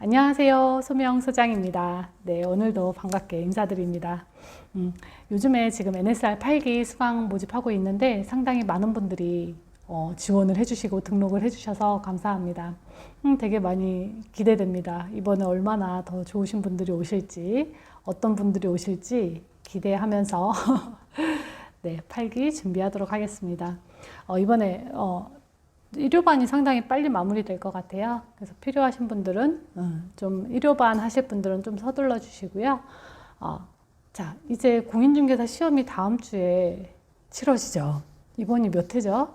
안녕하세요. 소명 소장입니다. 네, 오늘도 반갑게 인사드립니다. 요즘에 지금 NSR 8기 수강 모집하고 있는데 상당히 많은 분들이 지원을 해주시고 등록을 해주셔서 감사합니다. 되게 많이 기대됩니다. 이번에 얼마나 더 좋으신 분들이 오실지, 어떤 분들이 오실지 기대하면서 네, 8기 준비하도록 하겠습니다. 이번에 의료반이 상당히 빨리 마무리될 것 같아요. 그래서 필요하신 분들은 좀 의료반 하실 분들은 좀 서둘러 주시고요. 자, 이제 공인중개사 시험이 다음 주에 치러지죠. 이번이 몇 회죠?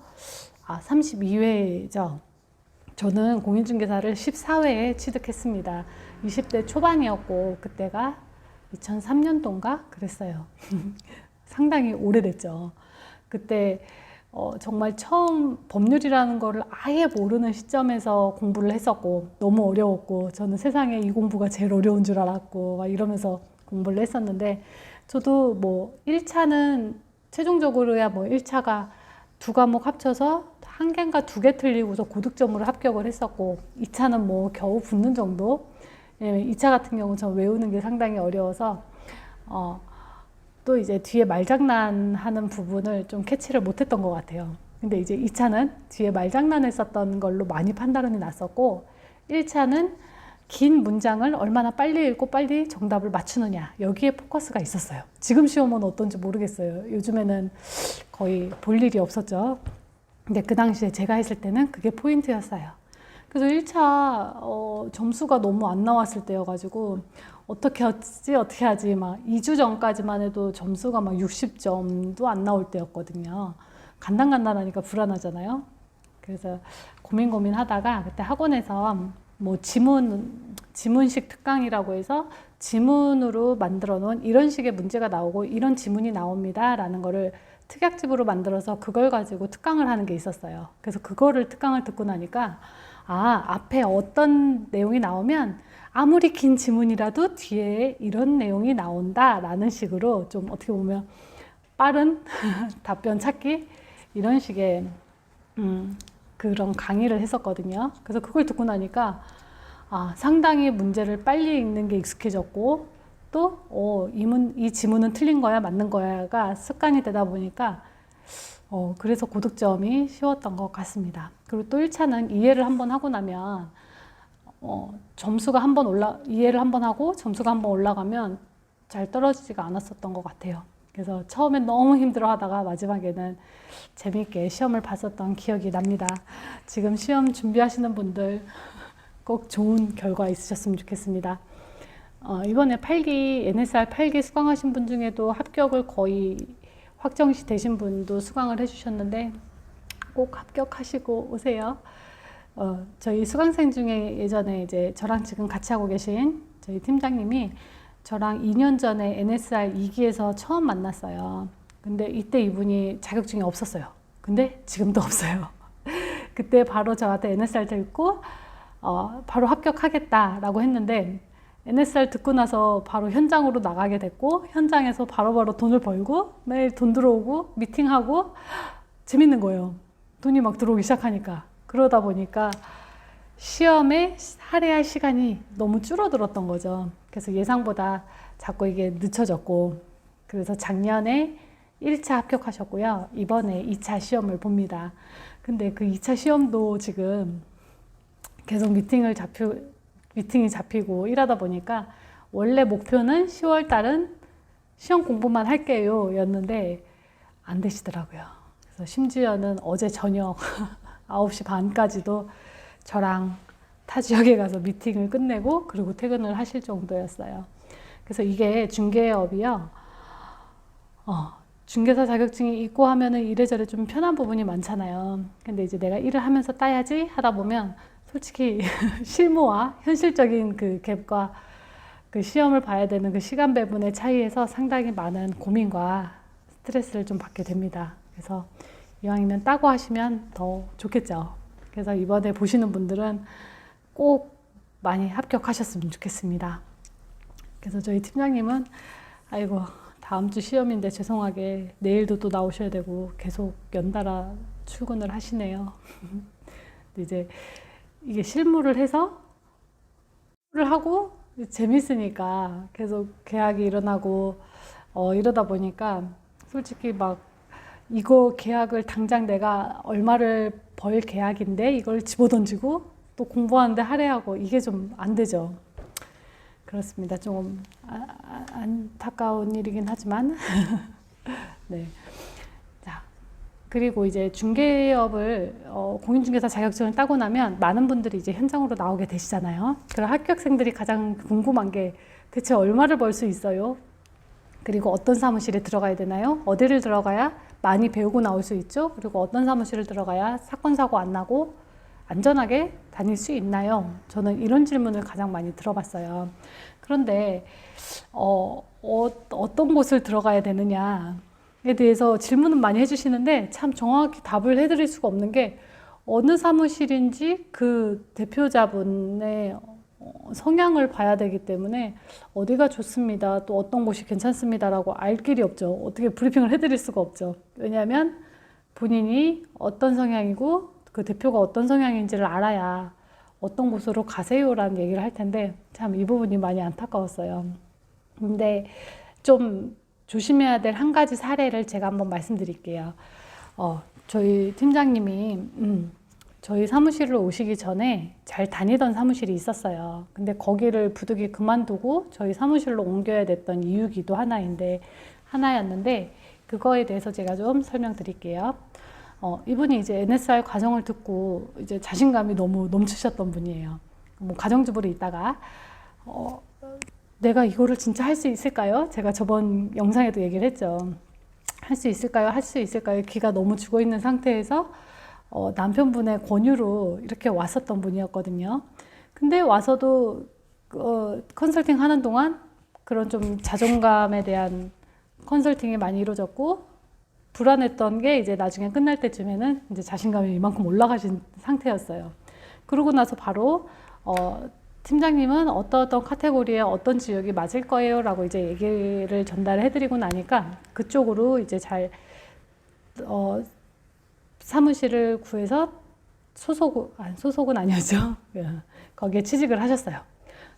32회죠. 저는 공인중개사를 14회에 취득했습니다. 20대 초반이었고 그때가 2003년도인가 그랬어요. 상당히 오래됐죠. 그때 정말 처음 법률이라는 거를 아예 모르는 시점에서 공부를 했었고 너무 어려웠고 저는 세상에 이 공부가 제일 어려운 줄 알았고 막 이러면서 공부를 했었는데 저도 뭐 1차는 최종적으로야 뭐 1차가 두 과목 합쳐서 한 개인가 두 개 틀리고서 고득점으로 합격을 했었고 2차는 뭐 겨우 붙는 정도. 2차 같은 경우 전 외우는 게 상당히 어려워서 또 이제 뒤에 말장난하는 부분을 좀 캐치를 못했던 것 같아요. 근데 이제 2차는 뒤에 말장난했었던 걸로 많이 판단이 났었고 1차는 긴 문장을 얼마나 빨리 읽고 빨리 정답을 맞추느냐 여기에 포커스가 있었어요. 지금 시험은 어떤지 모르겠어요. 요즘에는 거의 볼 일이 없었죠. 근데 그 당시에 제가 했을 때는 그게 포인트였어요. 그래서 1차 점수가 너무 안 나왔을 때여가지고 어떻게 하지 막 2주 전까지만 해도 점수가 막 60점도 안 나올 때였거든요. 간단하니까 불안하잖아요. 그래서 고민하다가 그때 학원에서 뭐 지문식 특강이라고 해서 지문으로 만들어 놓은 이런 식의 문제가 나오고 이런 지문이 나옵니다 라는 거를 특약집으로 만들어서 그걸 가지고 특강을 하는 게 있었어요. 그래서 특강을 듣고 나니까 앞에 어떤 내용이 나오면 아무리 긴 지문이라도 뒤에 이런 내용이 나온다 라는 식으로 좀 어떻게 보면 빠른 답변 찾기 이런 식의 그런 강의를 했었거든요. 그래서 그걸 듣고 나니까 상당히 문제를 빨리 읽는 게 익숙해졌고 또 이 지문은 틀린 거야 맞는 거야가 습관이 되다 보니까 그래서 고득점이 쉬웠던 것 같습니다. 그리고 또 1차는 이해를 한번 하고 나면 점수가 이해를 한번 하고 점수가 한번 올라가면 잘 떨어지지가 않았었던 것 같아요. 그래서 처음엔 너무 힘들어 하다가 마지막에는 재미있게 시험을 봤었던 기억이 납니다. 지금 시험 준비하시는 분들 꼭 좋은 결과 있으셨으면 좋겠습니다. 이번에 NSR 8기 수강하신 분 중에도 합격을 거의 확정시 되신 분도 수강을 해주셨는데 꼭 합격하시고 오세요. 저희 수강생 중에 예전에 이제 저랑 지금 같이 하고 계신 저희 팀장님이 저랑 2년 전에 NSR 2기에서 처음 만났어요. 근데 이때 이분이 자격증이 없었어요. 근데 지금도 없어요. 그때 바로 저한테 NSR 듣고 바로 합격하겠다라고 했는데 NSR 듣고 나서 바로 현장으로 나가게 됐고 현장에서 바로바로 돈을 벌고 매일 돈 들어오고 미팅하고 재밌는 거예요. 돈이 막 들어오기 시작하니까. 그러다 보니까 시험에 할애할 시간이 너무 줄어들었던 거죠. 그래서 예상보다 자꾸 이게 늦춰졌고 그래서 작년에 1차 합격하셨고요. 이번에 2차 시험을 봅니다. 근데 그 2차 시험도 지금 계속 미팅이 잡히고 이러다 보니까 원래 목표는 10월 달은 시험 공부만 할게요 였는데 안 되시더라고요. 그래서 심지어는 어제 저녁 9시 반까지도 저랑 타 지역에 가서 미팅을 끝내고 그리고 퇴근을 하실 정도였어요. 그래서 이게 중개업이요. 중개사 자격증이 있고 하면은 이래저래 좀 편한 부분이 많잖아요. 근데 이제 내가 일을 하면서 따야지 하다 보면 솔직히 실무와 현실적인 그 갭과 그 시험을 봐야 되는 그 시간 배분의 차이에서 상당히 많은 고민과 스트레스를 좀 받게 됩니다. 그래서 이왕이면 따고 하시면 더 좋겠죠. 그래서 이번에 보시는 분들은 꼭 많이 합격하셨으면 좋겠습니다. 그래서 저희 팀장님은 아이고 다음 주 시험인데 죄송하게 내일도 또 나오셔야 되고 계속 연달아 출근을 하시네요. 이제 이게 실무를 해서 하고 재밌으니까 계속 계약이 일어나고 이러다 보니까 솔직히 막 이거 계약을 당장 내가 얼마를 벌 계약인데 이걸 집어던지고 또 공부하는데 할애하고 이게 좀 안 되죠. 그렇습니다. 좀 안타까운 일이긴 하지만 네. 자, 그리고 이제 중개업을 공인중개사 자격증을 따고 나면 많은 분들이 이제 현장으로 나오게 되시잖아요. 그럼 합격생들이 가장 궁금한 게 대체 얼마를 벌 수 있어요? 그리고 어떤 사무실에 들어가야 되나요? 어디를 들어가야 많이 배우고 나올 수 있죠? 그리고 어떤 사무실을 들어가야 사건, 사고 안 나고 안전하게 다닐 수 있나요? 저는 이런 질문을 가장 많이 들어봤어요. 그런데 어떤 곳을 들어가야 되느냐에 대해서 질문은 많이 해주시는데 참 정확히 답을 해드릴 수가 없는 게 어느 사무실인지 그 대표자분의 성향을 봐야 되기 때문에 어디가 좋습니다, 또 어떤 곳이 괜찮습니다라고 알 길이 없죠. 어떻게 브리핑을 해드릴 수가 없죠. 왜냐하면 본인이 어떤 성향이고 그 대표가 어떤 성향인지를 알아야 어떤 곳으로 가세요라는 얘기를 할 텐데 참 이 부분이 많이 안타까웠어요. 근데 좀 조심해야 될 한 가지 사례를 제가 한번 말씀드릴게요. 저희 팀장님이 저희 사무실을 오시기 전에 잘 다니던 사무실이 있었어요. 근데 거기를 부득이 그만두고 저희 사무실로 옮겨야 됐던 이유기도 하나였는데 그거에 대해서 제가 좀 설명드릴게요. 이분이 이제 NSR 과정을 듣고 이제 자신감이 너무 넘치셨던 분이에요. 뭐 가정주부로 있다가 내가 이거를 진짜 할 수 있을까요? 제가 저번 영상에도 얘기를 했죠. 할 수 있을까요? 할 수 있을까요? 기가 너무 죽어 있는 상태에서 남편분의 권유로 이렇게 왔었던 분이었거든요. 근데 와서도 컨설팅 하는 동안 그런 좀 자존감에 대한 컨설팅이 많이 이루어졌고 불안했던 게 이제 나중에 끝날 때쯤에는 이제 자신감이 이만큼 올라가신 상태였어요. 그러고 나서 바로 팀장님은 어떤 카테고리에 어떤 지역이 맞을 거예요 라고 이제 얘기를 전달을 해드리고 나니까 그쪽으로 이제 잘 사무실을 구해서 소속은 아니었죠. 거기에 취직을 하셨어요.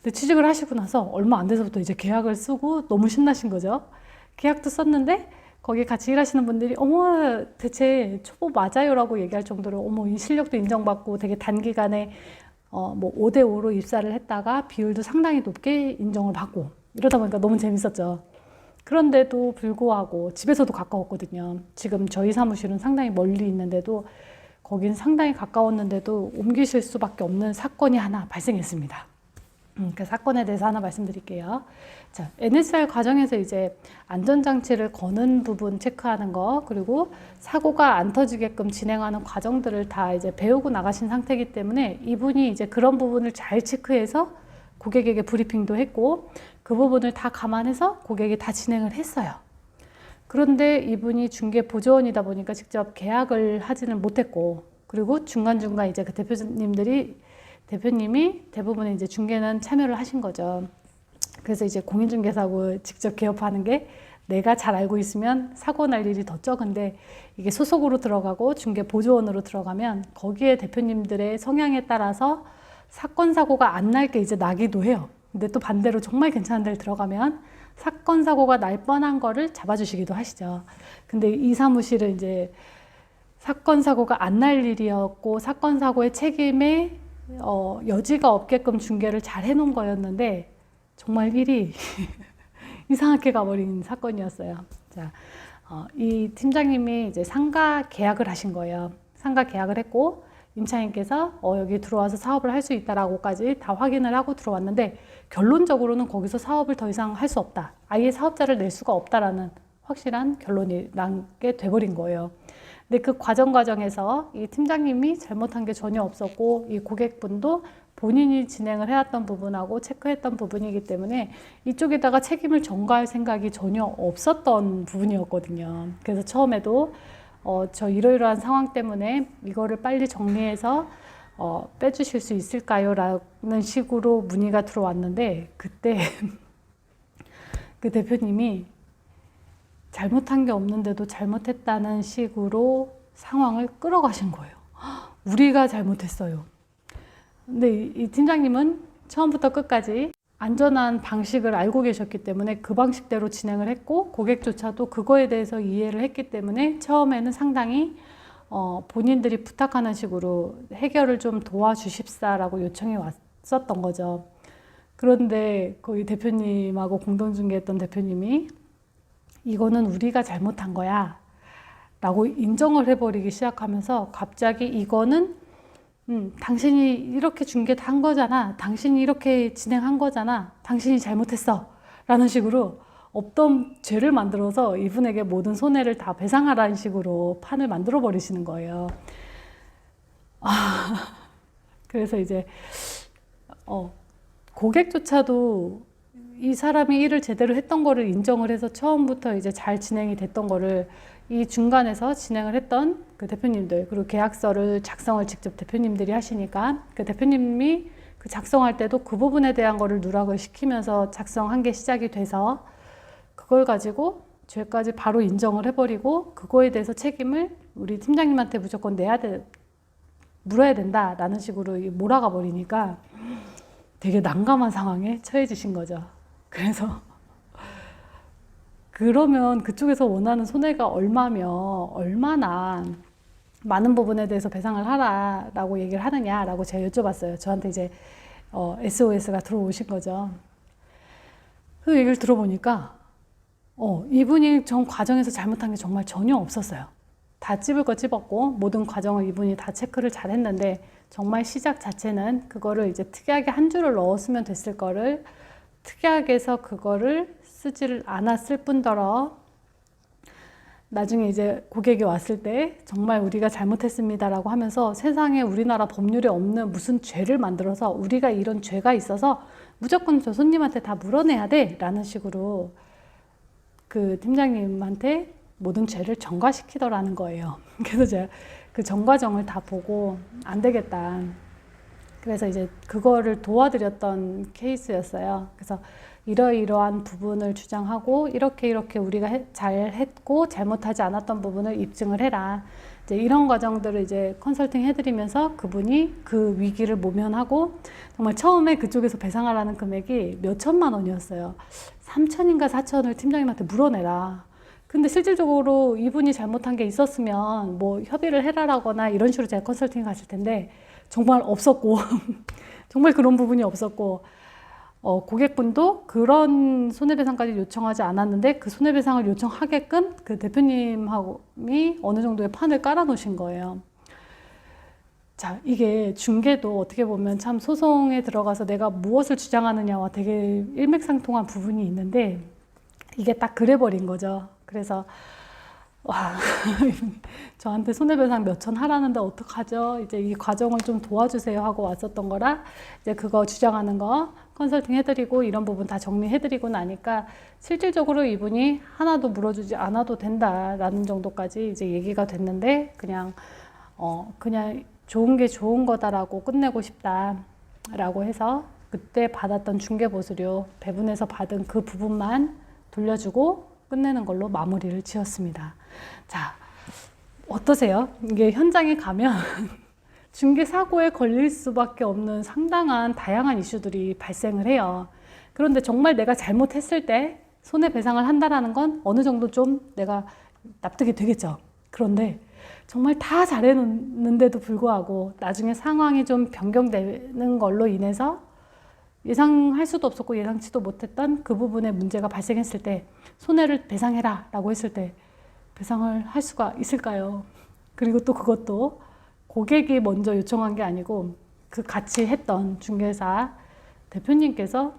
근데 취직을 하시고 나서 얼마 안 돼서부터 이제 계약을 쓰고 너무 신나신 거죠. 계약도 썼는데 거기 같이 일하시는 분들이 어머 대체 초보 맞아요 라고 얘기할 정도로 어머 이 실력도 인정받고 되게 단기간에 뭐 5대5로 입사를 했다가 비율도 상당히 높게 인정을 받고 이러다 보니까 너무 재밌었죠. 그런데도 불구하고 집에서도 가까웠거든요. 지금 저희 사무실은 상당히 멀리 있는데도 거긴 상당히 가까웠는데도 옮기실 수밖에 없는 사건이 하나 발생했습니다. 그 사건에 대해서 하나 말씀드릴게요. 자, NSR 과정에서 이제 안전장치를 거는 부분 체크하는 거, 그리고 사고가 안 터지게끔 진행하는 과정들을 다 이제 배우고 나가신 상태이기 때문에 이분이 이제 그런 부분을 잘 체크해서 고객에게 브리핑도 했고 그 부분을 다 감안해서 고객이 다 진행을 했어요. 그런데 이분이 중개 보조원이다 보니까 직접 계약을 하지는 못했고 그리고 중간중간 이제 그 대표님이 대부분의 이제 중개는 참여를 하신 거죠. 그래서 이제 공인중개사고 직접 개업하는 게 내가 잘 알고 있으면 사고 날 일이 더 적은데 이게 소속으로 들어가고 중개 보조원으로 들어가면 거기에 대표님들의 성향에 따라서 사건 사고가 안 날 게 이제 나기도 해요. 근데 또 반대로 정말 괜찮은 데를 들어가면 사건 사고가 날 뻔한 거를 잡아주시기도 하시죠. 근데 이 사무실은 이제 사건 사고가 안 날 일이었고 사건 사고의 책임에 여지가 없게끔 중개를 잘 해놓은 거였는데 정말 일이 이상하게 가버린 사건이었어요. 자, 이 팀장님이 이제 상가 계약을 하신 거예요. 상가 계약을 했고 임차인께서 여기 들어와서 사업을 할 수 있다라고까지 다 확인을 하고 들어왔는데 결론적으로는 거기서 사업을 더 이상 할 수 없다. 아예 사업자를 낼 수가 없다라는 확실한 결론이 나게 돼버린 거예요. 근데 그 과정에서 이 팀장님이 잘못한 게 전혀 없었고 이 고객분도 본인이 진행을 해왔던 부분하고 체크했던 부분이기 때문에 이쪽에다가 책임을 전가할 생각이 전혀 없었던 부분이었거든요. 그래서 처음에도 저 이러이러한 상황 때문에 이거를 빨리 정리해서 빼주실 수 있을까요? 라는 식으로 문의가 들어왔는데 그때 그 대표님이 잘못한 게 없는데도 잘못했다는 식으로 상황을 끌어가신 거예요. 우리가 잘못했어요. 근데 이 팀장님은 처음부터 끝까지 안전한 방식을 알고 계셨기 때문에 그 방식대로 진행을 했고, 고객조차도 그거에 대해서 이해를 했기 때문에 처음에는 상당히 본인들이 부탁하는 식으로 해결을 좀 도와주십사라고 요청이 왔었던 거죠. 그런데 거기 대표님하고 공동중개했던 대표님이 이거는 우리가 잘못한 거야 라고 인정을 해버리기 시작하면서 갑자기 이거는 당신이 이렇게 중개 다 한 거잖아, 당신이 이렇게 진행한 거잖아, 당신이 잘못했어 라는 식으로 없던 죄를 만들어서 이분에게 모든 손해를 다 배상하라는 식으로 판을 만들어 버리시는 거예요. 그래서 이제 고객조차도 이 사람이 일을 제대로 했던 거를 인정을 해서 처음부터 이제 잘 진행이 됐던 거를 이 중간에서 진행을 했던 그 대표님들, 그리고 계약서를 작성을 직접 대표님들이 하시니까 그 대표님이 그 작성할 때도 그 부분에 대한 거를 누락을 시키면서 작성한 게 시작이 돼서 그걸 가지고 죄까지 바로 인정을 해버리고 그거에 대해서 책임을 우리 팀장님한테 무조건 물어야 된다라는 식으로 몰아가 버리니까 되게 난감한 상황에 처해지신 거죠. 그래서 그러면 그쪽에서 원하는 손해가 얼마나 많은 부분에 대해서 배상을 하라라고 얘기를 하느냐라고 제가 여쭤봤어요. 저한테 이제 SOS가 들어오신 거죠. 그 얘기를 들어보니까 이분이 전 과정에서 잘못한 게 정말 전혀 없었어요. 다 찝을 거 찝었고 모든 과정을 이분이 다 체크를 잘 했는데 정말 시작 자체는 그거를 이제 특이하게 한 줄을 넣었으면 됐을 거를 특이하게 해서 그거를 쓰지를 않았을 뿐더러 나중에 이제 고객이 왔을 때 정말 우리가 잘못했습니다라고 하면서 세상에 우리나라 법률에 없는 무슨 죄를 만들어서 우리가 이런 죄가 있어서 무조건 저 손님한테 다 물어내야 돼 라는 식으로 그 팀장님한테 모든 죄를 전가시키더라는 거예요. 그래서 제가 그 전 과정을 다 보고 안 되겠다. 그래서 이제 그거를 도와드렸던 케이스였어요. 그래서 이러이러한 부분을 주장하고 이렇게 우리가 잘 했고 잘못하지 않았던 부분을 입증을 해라. 이제 이런 과정들을 이제 컨설팅 해드리면서 그분이 그 위기를 모면하고 정말 처음에 그쪽에서 배상하라는 금액이 몇 천만 원이었어요. 3천인가 4천을 팀장님한테 물어내라. 근데 실질적으로 이분이 잘못한 게 있었으면 뭐 협의를 해라라거나 이런 식으로 제가 컨설팅 갔을 텐데 정말 없었고 정말 그런 부분이 없었고 고객분도 그런 손해배상까지 요청하지 않았는데 그 손해배상을 요청하게끔 그 대표님이 어느 정도의 판을 깔아 놓으신 거예요. 자, 이게 중개도 어떻게 보면 참 소송에 들어가서 내가 무엇을 주장하느냐와 되게 일맥상통한 부분이 있는데 이게 딱 그래버린 거죠. 그래서 와 저한테 손해배상 몇천 하라는데 어떡하죠? 이제 이 과정을 좀 도와주세요 하고 왔었던 거라 이제 그거 주장하는 거 컨설팅 해드리고 이런 부분 다 정리해드리고 나니까 실질적으로 이분이 하나도 물어주지 않아도 된다라는 정도까지 이제 얘기가 됐는데 그냥 좋은 게 좋은 거다라고 끝내고 싶다라고 해서 그때 받았던 중개보수료 배분해서 받은 그 부분만 돌려주고 끝내는 걸로 마무리를 지었습니다. 자, 어떠세요? 이게 현장에 가면 중개 사고에 걸릴 수밖에 없는 상당한 다양한 이슈들이 발생을 해요. 그런데 정말 내가 잘못했을 때 손해배상을 한다라는 건 어느 정도 좀 내가 납득이 되겠죠. 그런데 정말 다 잘해놓는데도 불구하고 나중에 상황이 좀 변경되는 걸로 인해서 예상할 수도 없었고 예상치도 못했던 그 부분에 문제가 발생했을 때 손해를 배상해라 라고 했을 때 배상을 할 수가 있을까요? 그리고 또 그것도 고객이 먼저 요청한 게 아니고 그 같이 했던 중개사 대표님께서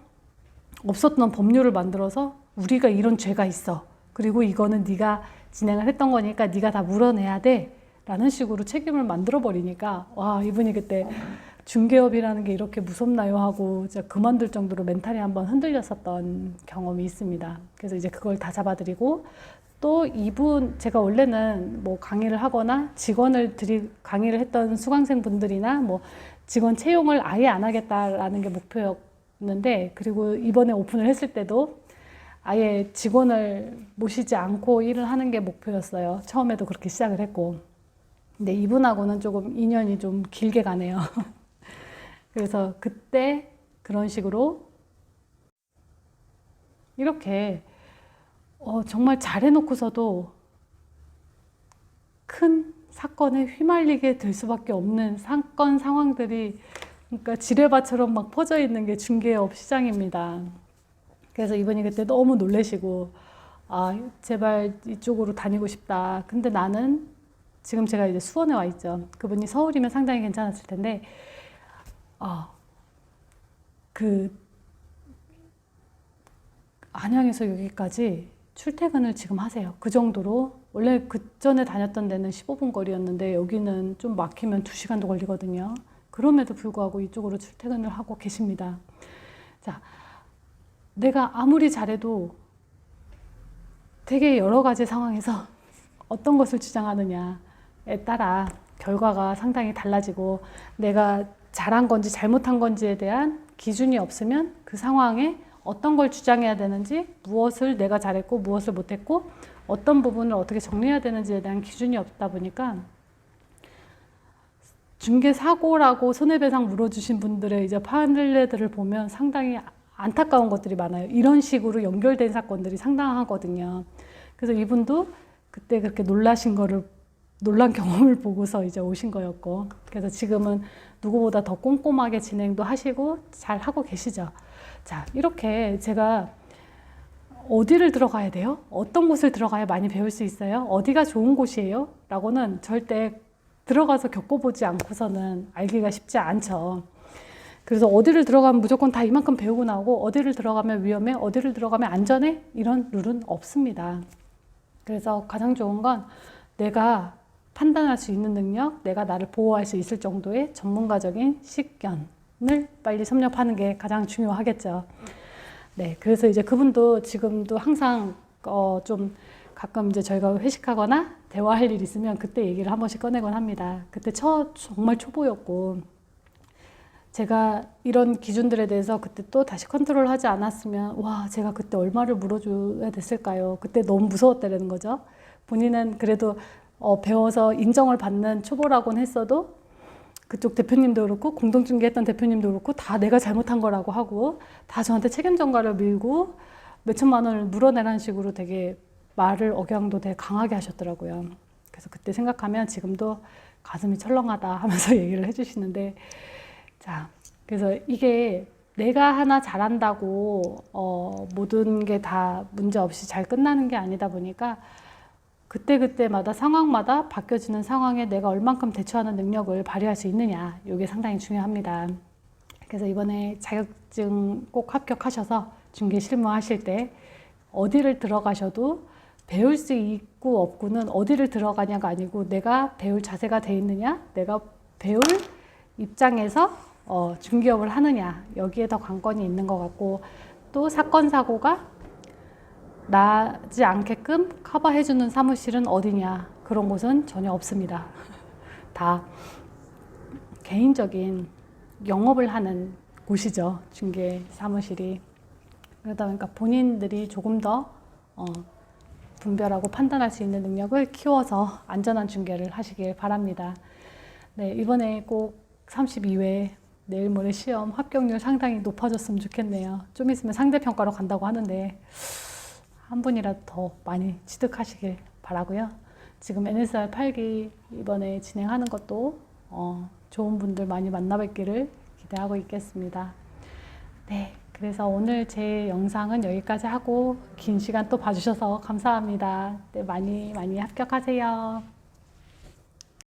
없었던 법률을 만들어서 우리가 이런 죄가 있어. 그리고 이거는 네가 진행을 했던 거니까 네가 다 물어내야 돼. 라는 식으로 책임을 만들어 버리니까 와 이분이 그때 중개업이라는 게 이렇게 무섭나요 하고 진짜 그만둘 정도로 멘탈이 한번 흔들렸었던 경험이 있습니다. 그래서 이제 그걸 다 잡아드리고 또 이분 제가 원래는 뭐 강의를 하거나 강의를 했던 수강생분들이나 뭐 직원 채용을 아예 안 하겠다라는 게 목표였는데 그리고 이번에 오픈을 했을 때도 아예 직원을 모시지 않고 일을 하는 게 목표였어요. 처음에도 그렇게 시작을 했고 근데 이분하고는 조금 인연이 좀 길게 가네요. 그래서 그때 그런 식으로 이렇게 정말 잘해놓고서도 큰 사건에 휘말리게 될 수밖에 없는 사건 상황들이 그러니까 지뢰밭처럼 막 퍼져 있는 게 중개업 시장입니다. 그래서 이분이 그때 너무 놀라시고 제발 이쪽으로 다니고 싶다. 근데 나는 지금 제가 이제 수원에 와 있죠. 그분이 서울이면 상당히 괜찮았을 텐데 그 안양에서 여기까지 출퇴근을 지금 하세요. 그 정도로 원래 그 전에 다녔던 데는 15분 거리였는데 여기는 좀 막히면 2시간도 걸리거든요. 그럼에도 불구하고 이쪽으로 출퇴근을 하고 계십니다. 자, 내가 아무리 잘해도 되게 여러 가지 상황에서 어떤 것을 주장하느냐에 따라 결과가 상당히 달라지고 내가 잘한 건지 잘못한 건지에 대한 기준이 없으면 그 상황에 어떤 걸 주장해야 되는지, 무엇을 내가 잘했고 무엇을 못했고 어떤 부분을 어떻게 정리해야 되는지에 대한 기준이 없다 보니까 중개사고라고 손해배상 물어주신 분들의 이제 판례들을 보면 상당히 안타까운 것들이 많아요. 이런 식으로 연결된 사건들이 상당하거든요. 그래서 이분도 그때 그렇게 놀란 경험을 보고서 이제 오신 거였고, 그래서 지금은 누구보다 더 꼼꼼하게 진행도 하시고 잘 하고 계시죠. 자, 이렇게 제가 어디를 들어가야 돼요? 어떤 곳을 들어가야 많이 배울 수 있어요? 어디가 좋은 곳이에요? 라고는 절대 들어가서 겪어보지 않고서는 알기가 쉽지 않죠. 그래서 어디를 들어가면 무조건 다 이만큼 배우고 나오고 어디를 들어가면 위험해, 어디를 들어가면 안전해, 이런 룰은 없습니다. 그래서 가장 좋은 건 내가 판단할 수 있는 능력, 내가 나를 보호할 수 있을 정도의 전문가적인 식견을 빨리 섭렵하는 게 가장 중요하겠죠. 네, 그래서 이제 그분도 지금도 항상 좀 가끔 이제 저희가 회식하거나 대화할 일 있으면 그때 얘기를 한 번씩 꺼내곤 합니다. 그때 정말 초보였고 제가 이런 기준들에 대해서 그때 또 다시 컨트롤 하지 않았으면 와, 제가 그때 얼마를 물어줘야 됐을까요? 그때 너무 무서웠다는 거죠. 본인은 그래도 배워서 인정을 받는 초보라고는 했어도 그쪽 대표님도 그렇고 공동중개했던 대표님도 그렇고 다 내가 잘못한 거라고 하고 다 저한테 책임 전가를 밀고 몇천만 원을 물어내라는 식으로 되게 말을 억양도 되게 강하게 하셨더라고요. 그래서 그때 생각하면 지금도 가슴이 철렁하다 하면서 얘기를 해주시는데, 자, 그래서 이게 내가 하나 잘한다고 모든 게 다 문제 없이 잘 끝나는 게 아니다 보니까 그때그때마다 상황마다 바뀌어지는 상황에 내가 얼만큼 대처하는 능력을 발휘할 수 있느냐, 이게 상당히 중요합니다. 그래서 이번에 자격증 꼭 합격하셔서 중개 실무하실 때 어디를 들어가셔도 배울 수 있고 없고는 어디를 들어가냐가 아니고 내가 배울 자세가 돼 있느냐, 내가 배울 입장에서 중개업을 하느냐, 여기에 더 관건이 있는 것 같고, 또 사건 사고가 나지 않게끔 커버해주는 사무실은 어디냐, 그런 곳은 전혀 없습니다. 다 개인적인 영업을 하는 곳이죠, 중개 사무실이. 그러다 보니까 본인들이 조금 더 분별하고 판단할 수 있는 능력을 키워서 안전한 중개를 하시길 바랍니다. 네, 이번에 꼭 32회 내일 모레 시험 합격률 상당히 높아졌으면 좋겠네요. 좀 있으면 상대평가로 간다고 하는데 한 분이라도 더 많이 취득하시길 바라고요. 지금 NSR 8기 이번에 진행하는 것도 좋은 분들 많이 만나 뵙기를 기대하고 있겠습니다. 네, 그래서 오늘 제 영상은 여기까지 하고 긴 시간 또 봐주셔서 감사합니다. 네, 많이 합격하세요.